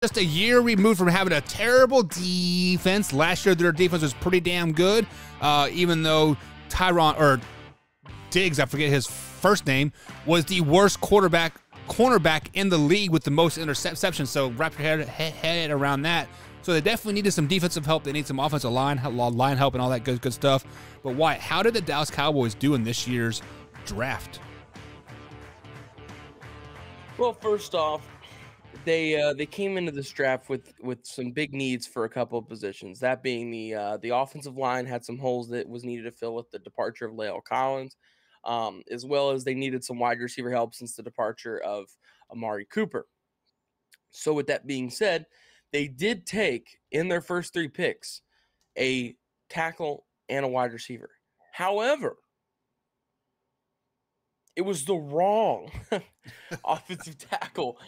just a year removed from having a terrible defense. Last year, their defense was pretty damn good, even though Diggs, I forget his first name, was the worst cornerback in the league with the most interceptions. So wrap your head around that. So they definitely needed some defensive help. They need some offensive line help and all that good stuff. But Wyatt, how did the Dallas Cowboys do in this year's draft? Well, first off, they came into this draft with some big needs for a couple of positions. That being the offensive line had some holes that was needed to fill with the departure of La'el Collins, as well as they needed some wide receiver help since the departure of Amari Cooper. So with that being said, they did take in their first 3 picks a tackle and a wide receiver. However, it was the wrong offensive tackle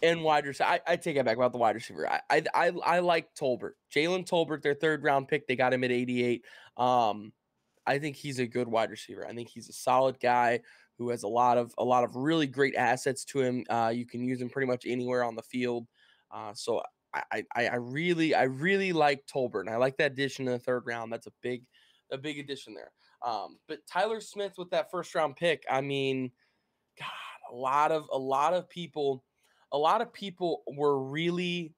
and wide receiver. I take it back about the wide receiver. I like Tolbert. Jalen Tolbert, their 3rd round pick. They got him at 88. I think he's a good wide receiver. I think he's a solid guy who has a lot of really great assets to him. You can use him pretty much anywhere on the field. So I really like Tolbert, and I like that addition in the 3rd round. That's a big addition there. But Tyler Smith with that 1st round pick, I mean, God, a lot of people were really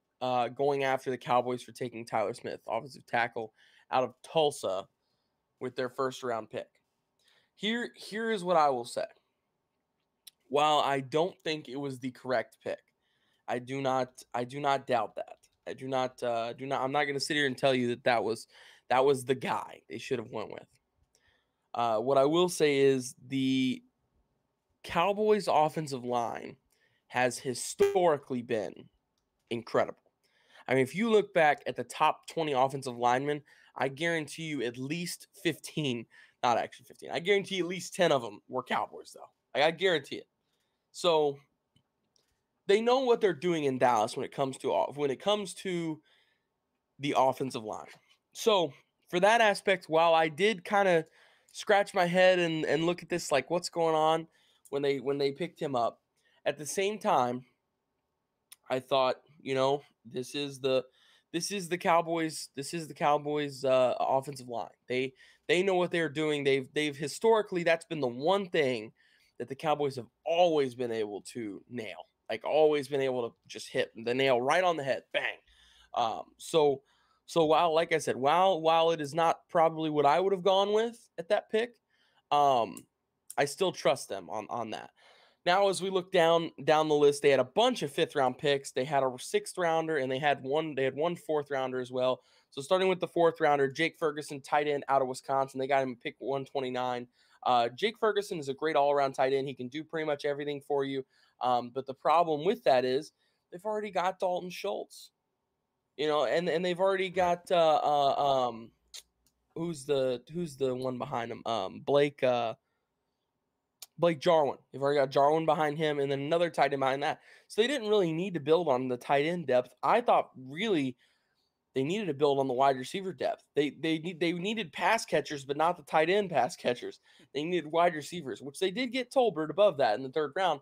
going after the Cowboys for taking Tyler Smith, offensive tackle out of Tulsa, with their 1st round pick. Here is what I will say. While I don't think it was the correct pick, I do not doubt that. I'm not going to sit here and tell you that was the guy they should have went with. What I will say is the Cowboys offensive line has historically been incredible. I mean, if you look back at the top 20 offensive linemen, I guarantee you at least 15, not actually 15, I guarantee at least 10 of them were Cowboys, though. I guarantee it. So they know what they're doing in Dallas when it comes to the offensive line. So for that aspect, while I did kind of scratch my head and look at this like what's going on when they picked him up, at the same time, I thought, this is the Cowboys. This is the Cowboys offensive line. They know what they're doing. They've historically, that's been the one thing that the Cowboys have always been able to nail. Like always been able to just hit the nail right on the head. Bang. So while, like I said, while it is not probably what I would have gone with at that pick, I still trust them on that. Now, as we look down the list, they had a bunch of 5th round picks. They had a 6th rounder, and they had one 4th rounder as well. So starting with the 4th rounder, Jake Ferguson, tight end out of Wisconsin. They got him pick 129. Jake Ferguson is a great all-around tight end. He can do pretty much everything for you. But the problem with that is they've already got Dalton Schultz, and they've already got who's the one behind him? Blake Jarwin. They've already got Jarwin behind him, and then another tight end behind that. So they didn't really need to build on the tight end depth. I thought really they needed to build on the wide receiver depth. They needed pass catchers, but not the tight end pass catchers. They needed wide receivers, which they did get Tolbert above that in the 3rd round.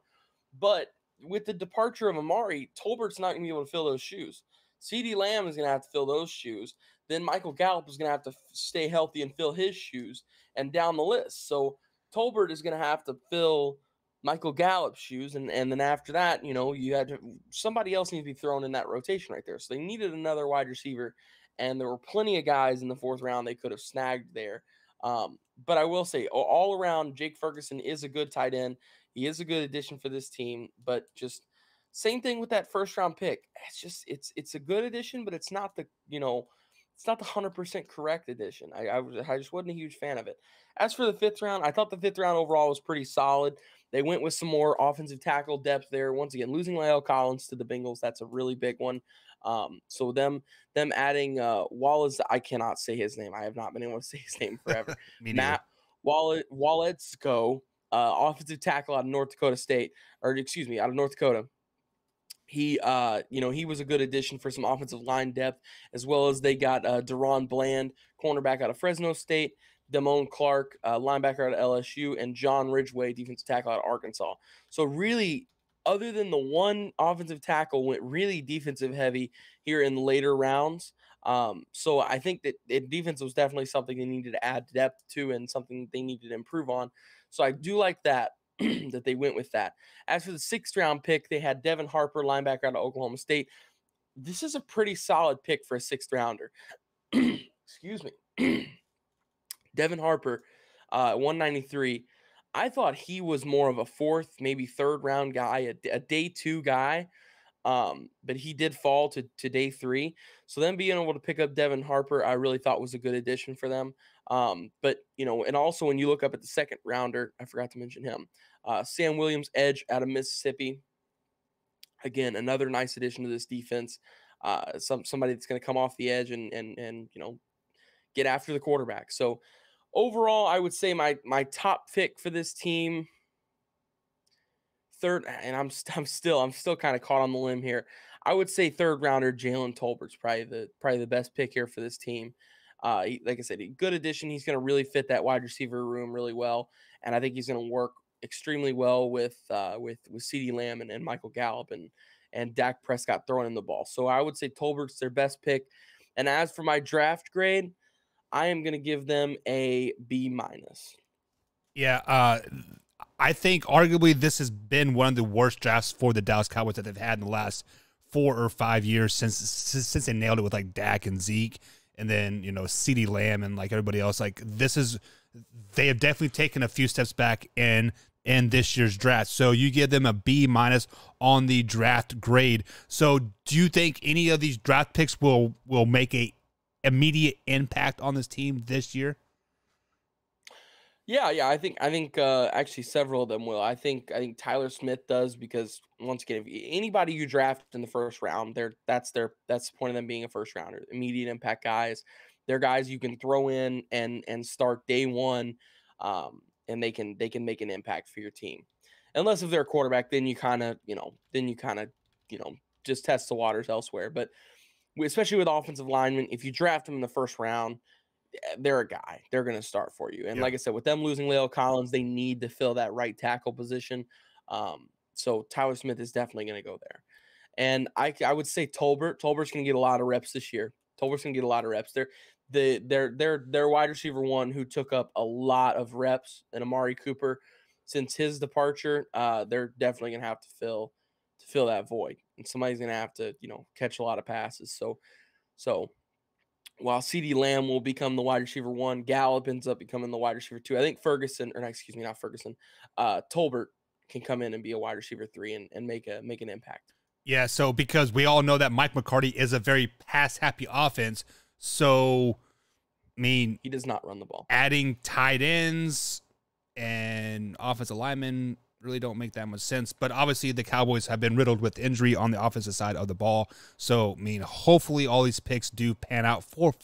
But with the departure of Amari, Tolbert's not going to be able to fill those shoes. CeeDee Lamb is going to have to fill those shoes. Then Michael Gallup is going to have to stay healthy and fill his shoes, and down the list. So Tolbert is going to have to fill Michael Gallup's shoes, and then after that, you had somebody else needs to be thrown in that rotation right there. So they needed another wide receiver, and there were plenty of guys in the 4th round they could have snagged there. But I will say, all around, Jake Ferguson is a good tight end. He is a good addition for this team, but just same thing with that 1st round pick. It's a good addition, but it's not the 100% correct addition. I just wasn't a huge fan of it. As for the 5th round, I thought the 5th round overall was pretty solid. They went with some more offensive tackle depth there. Once again, losing La'el Collins to the Bengals, that's a really big one. So them adding Wallace, I cannot say his name. I have not been able to say his name forever. Matt Wallatzko, offensive tackle out of North Dakota State, out of North Dakota. He was a good addition for some offensive line depth, as well as they got Deron Bland, cornerback out of Fresno State, Damone Clark, linebacker out of LSU, and John Ridgeway, defensive tackle out of Arkansas. So really, other than the one offensive tackle, went really defensive heavy here in the later rounds. So I think that defense was definitely something they needed to add depth to and something they needed to improve on. So I do like that, that they went with that. As for the 6th round pick, they had Devin Harper, linebacker out of Oklahoma State. This is a pretty solid pick for a 6th rounder. Excuse me. Devin Harper, 193. I thought he was more of a 4th, maybe 3rd round guy, a day 2 guy. But he did fall to day 3. So then being able to pick up Devin Harper, I really thought was a good addition for them. But and also when you look up at the 2nd rounder, I forgot to mention him, Sam Williams, edge out of Mississippi. Again, another nice addition to this defense. Somebody that's going to come off the edge and get after the quarterback. So overall, I would say my top pick for this team, third, and I'm still kind of caught on the limb here. I would say 3rd rounder Jalen Tolbert's probably the best pick here for this team. Like I said, a good addition. He's going to really fit that wide receiver room really well, and I think he's going to work extremely well with CeeDee Lamb and Michael Gallup and Dak Prescott throwing in the ball. So I would say Tolbert's their best pick. And as for my draft grade, I am going to give them a B-. Yeah, I think arguably this has been one of the worst drafts for the Dallas Cowboys that they've had in the last 4 or 5 years since they nailed it with like Dak and Zeke, and then CeeDee Lamb and like everybody else. Like they have definitely taken a few steps back in this year's draft. So you give them a B- on the draft grade. So do you think any of these draft picks will make a immediate impact on this team this year? Yeah, I think actually several of them will. I think Tyler Smith does, because once again, if anybody you draft in the 1st round, that's the point of them being a 1st rounder. Immediate impact guys. They're guys you can throw in and start day 1, and they can make an impact for your team. Unless if they're a quarterback, then you kind of just test the waters elsewhere. But especially with offensive linemen, if you draft them in the 1st round, they're a guy. They're going to start for you. And like I said, with them losing La'el Collins, they need to fill that right tackle position. So Tyler Smith is definitely going to go there. And I would say Tolbert's going to get a lot of reps this year. Tolbert's going to get a lot of reps. Their wide receiver 1 who took up a lot of reps, and Amari Cooper, since his departure, they're definitely going to have to fill that void. And somebody's going to have to, catch a lot of passes. So while CeeDee Lamb will become the wide receiver 1, Gallup ends up becoming the wide receiver 2. I think Tolbert can come in and be a wide receiver 3 and make an impact. Yeah, so because we all know that Mike McCarthy is a very pass-happy offense, so, I mean, he does not run the ball. Adding tight ends and offensive linemen really don't make that much sense. But obviously the Cowboys have been riddled with injury on the offensive side of the ball. So, I mean, hopefully all these picks do pan out for